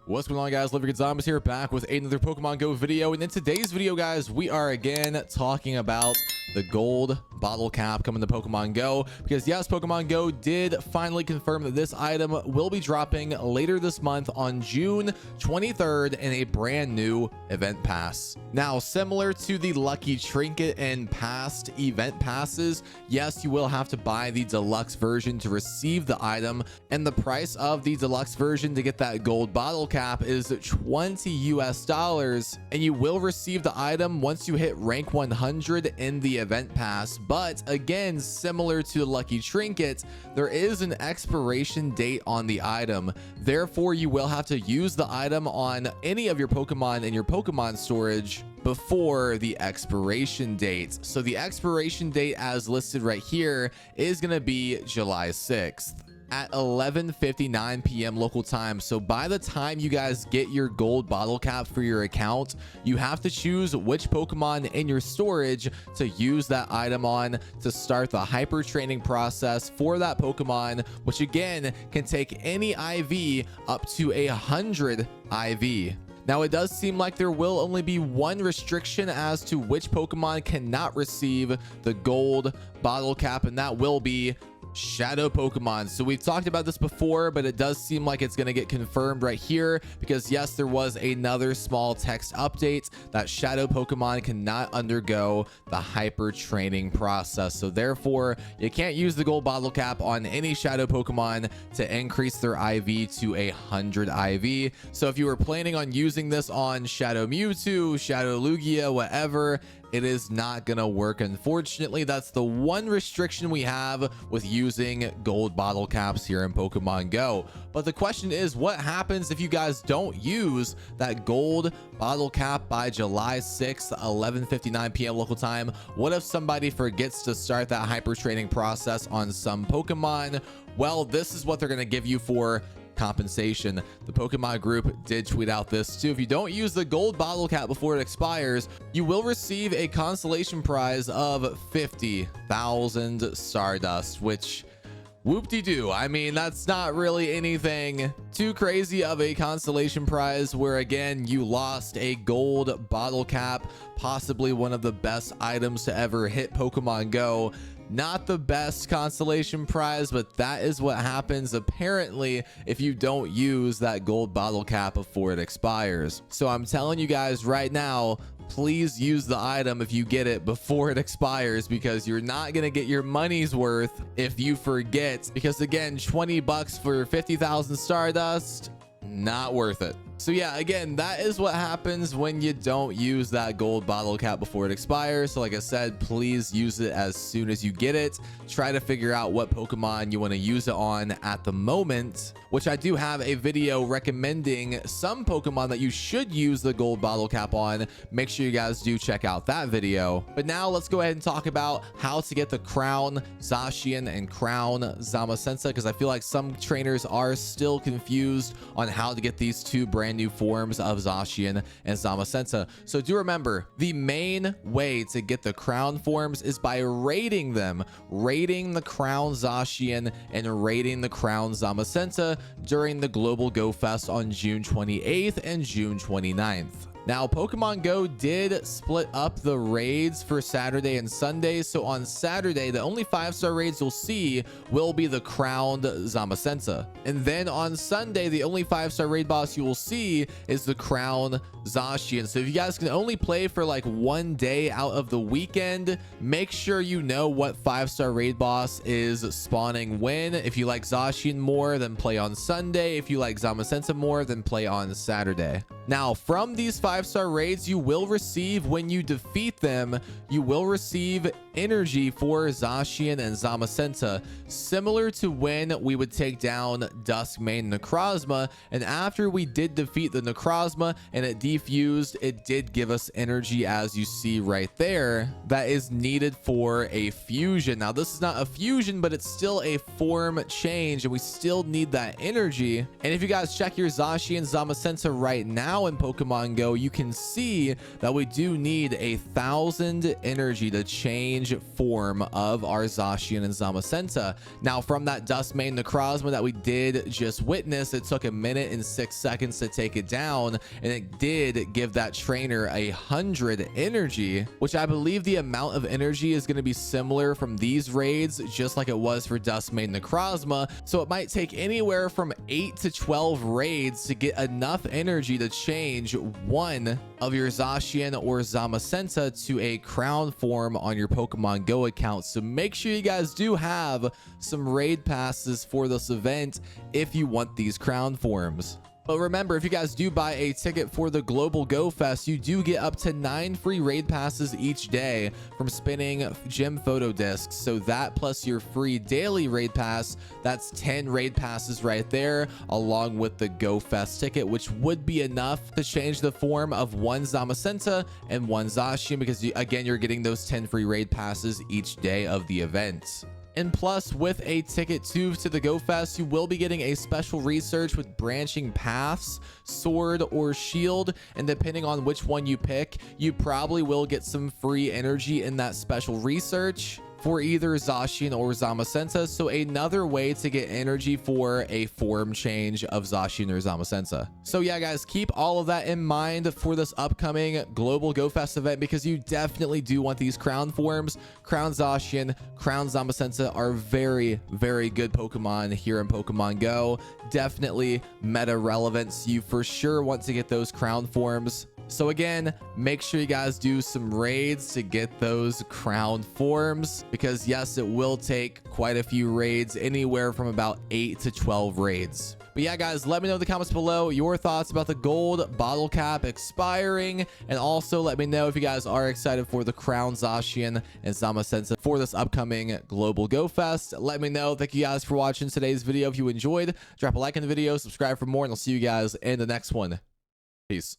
What's going on, guys? Living Zombies here, back with another Pokemon Go video. And in today's video, guys, we are again talking about the gold bottle cap coming to Pokemon Go, because yes, Pokemon Go did finally confirm that this item will be dropping later this month on June 23rd in a brand new event pass. Now, similar to the lucky trinket and past event passes, yes, you will have to buy the deluxe version to receive the item, and the price of the deluxe version to get that gold bottle cap is $20 US, and you will receive the item once you hit rank 100 in the event pass. But again, similar to the lucky trinket, there is an expiration date on the item. Therefore, you will have to use the item on any of your Pokemon in your Pokemon storage before the expiration date. So the expiration date, as listed right here, is going to be July 6th at 11:59 p.m. local time. So by the time you guys get your gold bottle cap for your account, you have to choose which Pokemon in your storage to use that item on to start the hyper training process for that Pokemon, which again can take any IV up to 100 IV. Now, it does seem like there will only be one restriction as to which Pokemon cannot receive the gold bottle cap, and that will be shadow Pokemon. So we've talked about this before, but it does seem like it's going to get confirmed right here, because yes, there was another small text update that shadow Pokemon cannot undergo the hyper training process. So therefore, you can't use the gold bottle cap on any shadow Pokemon to increase their IV to 100 IV. So if you were planning on using this on shadow Mewtwo, shadow Lugia, whatever, it is not gonna work. Unfortunately, that's the one restriction we have with using gold bottle caps here in Pokemon Go. But the question is, what happens if you guys don't use that gold bottle cap by July 6th, 11:59 p.m. local time? What if somebody forgets to start that hyper training process on some Pokemon? Well, this is what they're gonna give you for compensation. The Pokemon group did tweet out this too. If you don't use the gold bottle cap before it expires, you will receive a consolation prize of 50,000 Stardust, which whoop-de-doo. I mean, that's not really anything too crazy of a consolation prize, where again, you lost a gold bottle cap, possibly one of the best items to ever hit Pokemon Go. Not the best consolation prize, but that is what happens apparently if you don't use that gold bottle cap before it expires. So I'm telling you guys right now, please use the item if you get it before it expires, because you're not going to get your money's worth if you forget. Because again, 20 bucks for 50,000 Stardust, not worth it. So yeah, again, that is what happens when you don't use that gold bottle cap before it expires. So like I said, please use it as soon as you get it. Try to figure out what Pokemon you want to use it on at the moment, which I do have a video recommending some Pokemon that you should use the gold bottle cap on. Make sure you guys do check out that video. But now let's go ahead and talk about how to get the Crown Zacian and Crown Zamazenta, because I feel like some trainers are still confused on how to get these two brand new forms of Zacian and Zamazenta. So do remember, the main way to get the crown forms is by raiding them, raiding the Crown Zacian and raiding the Crown Zamazenta during the Global Go Fest on June 28th and June 29th. Now, Pokemon Go did split up the raids for Saturday and Sunday. So on Saturday, the only 5-star raids you'll see will be the Crowned Zamazenta. And then on Sunday, the only 5-star raid boss you will see is the Crown Zacian. So if you guys can only play for like one day out of the weekend, make sure you know what 5-star raid boss is spawning when. If you like Zacian more, then play on Sunday. If you like Zamazenta more, then play on Saturday. Now, from these 5-star raids, you will receive, when you defeat them, you will receive energy for Zacian and Zamazenta, similar to when we would take down Duskmane Necrozma. And after we did defeat the Necrozma and it defused, it did give us energy, as you see right there, that is needed for a fusion. Now, this is not a fusion, but it's still a form change, and we still need that energy. And if you guys check your Zacian Zamazenta right now, now in Pokemon Go, you can see that we do need 1,000 energy to change form of our Zacian and Zamazenta. Now, from that Dustmane Necrozma that we did just witness, it took 1 minute and 6 seconds to take it down, and it did give that trainer 100 energy, which I believe the amount of energy is going to be similar from these raids, just like it was for Dustmane Necrozma. So it might take anywhere from 8 to 12 raids to get enough energy to change one of your Zacian or Zamazenta to a crown form on your Pokemon Go account. So make sure you guys do have some raid passes for this event if you want these crown forms. But remember, if you guys do buy a ticket for the Global Go Fest, you do get up to 9 free raid passes each day from spinning gym photo discs. So that plus your free daily raid pass, that's 10 raid passes right there, along with the Go Fest ticket, which would be enough to change the form of one Zamazenta and one Zacian, because again, you're getting those 10 free raid passes each day of the event. And plus, with a ticket to the Go Fest, you will be getting a special research with branching paths, sword, or shield. And depending on which one you pick, you probably will get some free energy in that special research for either Zacian or Zamazenta. So another way to get energy for a form change of Zacian or Zamazenta. So yeah, guys, keep all of that in mind for this upcoming Global Go Fest event, because you definitely do want these crown forms. Crown Zacian, Crown Zamazenta are very, very good Pokemon here in Pokemon Go. Definitely meta relevant. So you for sure want to get those crown forms. So again, make sure you guys do some raids to get those crown forms, because yes, it will take quite a few raids, anywhere from about 8 to 12 raids. But yeah, guys, let me know in the comments below your thoughts about the gold bottle cap expiring, and also let me know if you guys are excited for the Crown Zacian and Zamazenta for this upcoming Global Go Fest. Let me know. Thank you guys for watching today's video. If you enjoyed, drop a like in the video, subscribe for more, and I'll see you guys in the next one. Peace.